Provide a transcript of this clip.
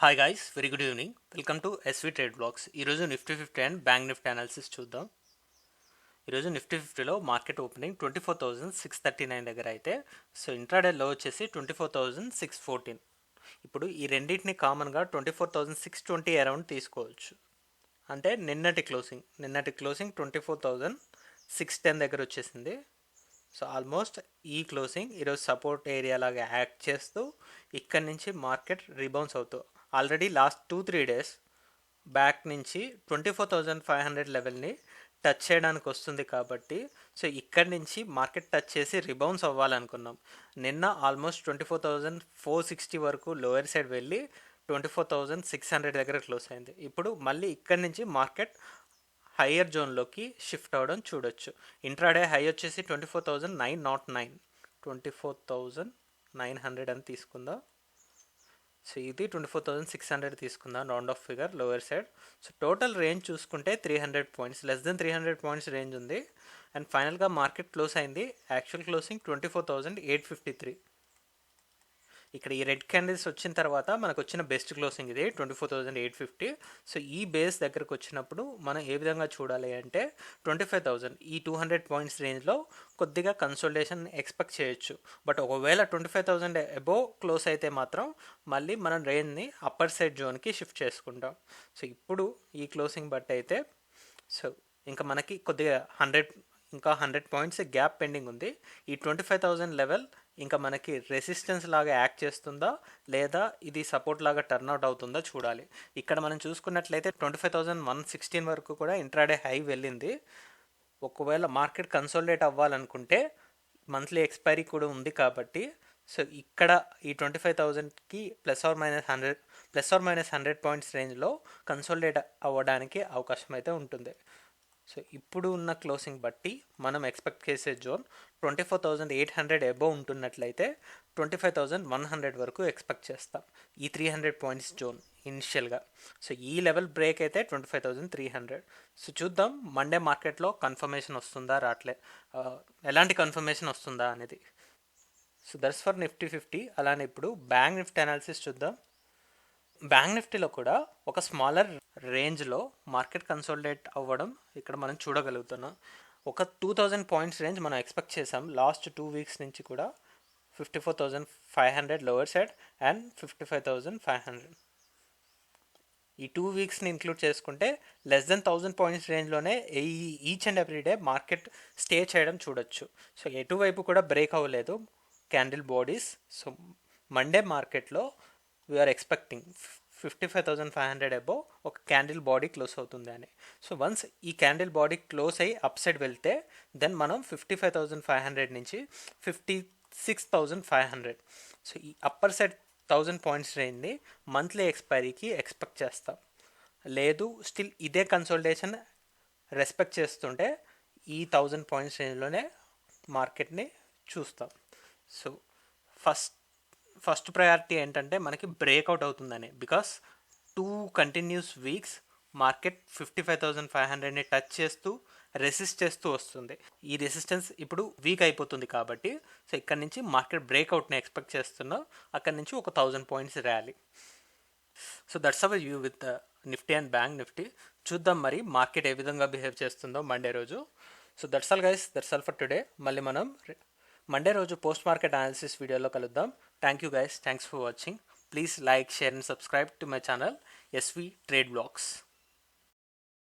Hi guys, very good evening. Welcome to SV trade blogs. ఈరోజు Nifty 50 and bank Nifty analysis చూద్దాం. ఈరోజు Nifty 50లో market opening 24,639 దగ్గర అయితే, so intraday లో వచ్చేసి 24,614. ఇప్పుడు ఈ రెండింటిని కామన్గా 24,620 అరౌండ్ తీసుకోవచ్చు. అంటే నిన్నటి క్లోజింగ్ 24,610 దగ్గర వచ్చేసింది. సో ఆల్మోస్ట్ ఈ క్లోజింగ్ ఈరోజు సపోర్ట్ ఏరియా లాగా యాక్ట్ చేస్తూ ఇక్కడి నుంచి మార్కెట్ రీబౌన్స్ అవుతూ ఆల్రెడీ లాస్ట్ 2-3 డేస్ బ్యాక్ నుంచి 24,500 లెవెల్ని టచ్ చేయడానికి వస్తుంది కాబట్టి, సో ఇక్కడి నుంచి మార్కెట్ టచ్ చేసి రిబౌన్స్ అవ్వాలనుకున్నాం. నిన్న ఆల్మోస్ట్ 24,460 వరకు లోయర్ సైడ్ వెళ్ళి 24,600 దగ్గర క్లోజ్ అయింది. ఇప్పుడు మళ్ళీ ఇక్కడి నుంచి మార్కెట్ హయ్యర్ జోన్లోకి షిఫ్ట్ అవ్వడం చూడొచ్చు. ఇంట్రాడే హై వచ్చేసి 24,909, 24,900 అని తీసుకుందాం. సో ఇది 24,600 తీసుకుందాం round of figure lower side. So total range చూసుకుంటే 300 points, less than 300 points range ఉంది. అండ్ ఫైనల్గా మార్కెట్ క్లోజ్ అయింది. Actual closing 24,853. ఇక్కడ ఈ రెడ్ క్యాండిల్స్ వచ్చిన తర్వాత మనకు వచ్చిన బెస్ట్ క్లోజింగ్ ఇది 24,850. సో ఈ బేస్ దగ్గరకు వచ్చినప్పుడు మనం ఏ విధంగా చూడాలి అంటే 25,000 ఈ 200 పాయింట్స్ రేంజ్లో కొద్దిగా కన్సోలిడేషన్ ఎక్స్పెక్ట్ చేయొచ్చు. బట్ ఒకవేళ 25,000 అబోవ్ క్లోజ్ అయితే మాత్రం మళ్ళీ మనం రేంజ్ని అప్పర్ సైడ్ జోన్కి షిఫ్ట్ చేసుకుంటాం. సో ఇప్పుడు ఈ క్లోజింగ్ బట్టి అయితే సో ఇంకా మనకి కొద్దిగా 100 పాయింట్స్ గ్యాప్ పెండింగ్ ఉంది. ఈ 25,000 లెవెల్ ఇంకా మనకి రెసిస్టెన్స్ లాగా యాక్ట్ చేస్తుందా లేదా ఇది సపోర్ట్ లాగా టర్న్అవుట్ అవుతుందా చూడాలి. ఇక్కడ మనం చూసుకున్నట్లయితే 25,116 వరకు కూడా ఇంట్రాడే హై వెళ్ళింది. ఒకవేళ మార్కెట్ కన్సోలిడేట్ అవ్వాలనుకుంటే మంత్లీ ఎక్స్పైరీ కూడా ఉంది కాబట్టి, సో ఇక్కడ ఈ 25,000కి +or-100 పాయింట్స్ రేంజ్లో కన్సోలిడేట్ అవ్వడానికి అవకాశం అయితే ఉంటుంది. సో ఇప్పుడు ఉన్న క్లోజింగ్ బట్టి మనం ఎక్స్పెక్ట్ చేసే జోన్ 24,800 అబోవ్ ఉంటున్నట్లయితే 25,100 వరకు ఎక్స్పెక్ట్ చేస్తాం. ఈ 300 పాయింట్స్ జోన్ ఇనిషియల్గా. సో ఈ లెవెల్ బ్రేక్ అయితే 25,300. సో చూద్దాం మండే మార్కెట్లో కన్ఫర్మేషన్ వస్తుందా ఎలాంటి కన్ఫర్మేషన్ వస్తుందా అనేది. So that's for Nifty 50. అలానే ఇప్పుడు బ్యాంక్ నిఫ్టీ అనాలిసిస్ చూద్దాం. బ్యాంక్ నిఫ్టీలో కూడా ఒక స్మాలర్ రేంజ్లో మార్కెట్ కన్సోలిడేట్ అవ్వడం ఇక్కడ మనం చూడగలుగుతున్నాం. ఒక 2,000 పాయింట్స్ రేంజ్ మనం ఎక్స్పెక్ట్ చేసాం లాస్ట్ 2 వీక్స్ నుంచి కూడా. 54,500 లోవర్ సైడ్ అండ్ 55,500. ఈ 2 వీక్స్ని ఇంక్లూడ్ చేసుకుంటే లెస్ దెన్ 1,000 పాయింట్స్ రేంజ్లోనే each and every day market stay చేయడం చూడొచ్చు. సో ఎటువైపు కూడా బ్రేక్ అవ్వలేదు క్యాండిల్ బాడీస్. సో మండే మార్కెట్లో వీఆర్ ఎక్స్పెక్టింగ్ 55,500 అబోవ్ ఒక క్యాండిల్ బాడీ క్లోజ్ అవుతుంది అని. సో వన్స్ ఈ క్యాండిల్ బాడీ క్లోజ్ అయ్యి అప్ సైడ్ వెళ్తే దెన్ మనం 55,500 నుంచి 56,500, సో ఈ అప్పర్ సైడ్ 1,000 పాయింట్స్ రేంజ్ని మంత్లీ ఎక్స్పైరీకి ఎక్స్పెక్ట్ చేస్తాం. లేదు స్టిల్ ఇదే కన్సోలిడేషన్ రెస్పెక్ట్ చేస్తుంటే ఈ 1,000 పాయింట్స్ రేంజ్లోనే మార్కెట్ని చూస్తాం. సో ఫస్ట్ ప్రయారిటీ ఏంటంటే మనకి బ్రేక్అవుట్ అవుతుందని. బికాస్ 2 కంటిన్యూస్ వీక్స్ మార్కెట్ 55,500ని టచ్ చేస్తూ రెసిస్ట్ చేస్తూ వస్తుంది. ఈ రెసిస్టెన్స్ ఇప్పుడు వీక్ అయిపోతుంది కాబట్టి సో ఇక్కడ నుంచి మార్కెట్ బ్రేక్అవుట్ని ఎక్స్పెక్ట్ చేస్తున్నాం. అక్కడ నుంచి ఒక 1,000 points rally. So that's our view with Nifty and bank Nifty. చూద్దాం మరి మార్కెట్ ఏ విధంగా బిహేవ్ చేస్తుందో మండే రోజు. So that's all guys, that's all for today. మళ్ళీ మనం మండే రోజు పోస్ట్ మార్కెట్ అనాలిసిస్ వీడియోలో కలుద్దాం. Thank you guys, thanks for watching. Please like, share and subscribe to my channel SV trade blogs.